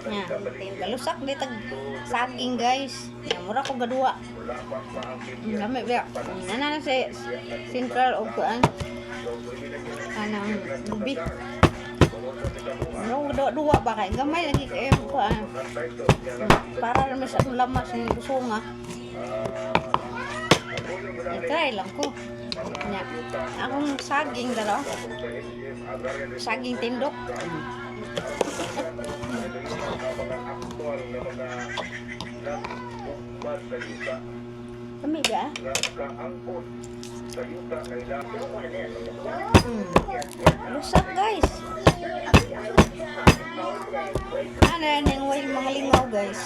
Nya, galusak di tag saging guys. Ya mura ko gadua. Lami biya. Nana na si Central og kuan. Anang lubi. No, dua ba kay gamay lagi kay kuan. Para naman sa lamas ng busunga. I-try lang ko. Nya, akong saging dalo. Saging tindok. Kami ba? Lusak guys. Ano yan yung mga lingaw guys.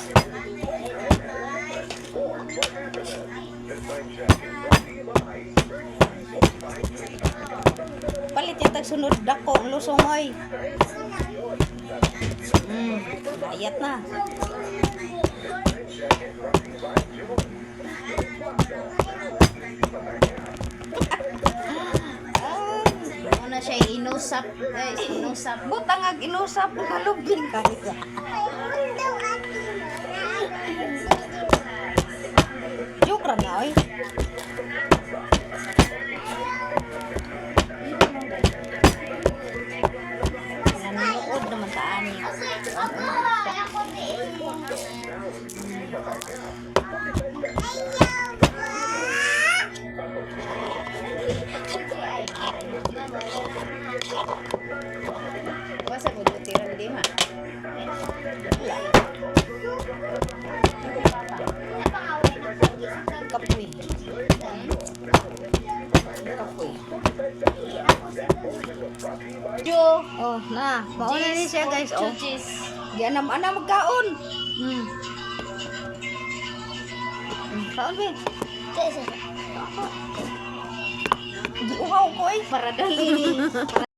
Palit yung tagsunod dako ang lusong oy. Ayat na. Ano siya inusap guys, inusap. Butang ag inusap halubing kahit. Joke ra na oy. Nanonood naman ta ani. Basta ko butiran di ha. Kapoy. Kapoy. Jo, Oh, na. Mauna ni siya guys. Oh. cheese. Gianam-anam magkaon. Kaon ba? Cheese. Giuhaw ko eh. Para dali.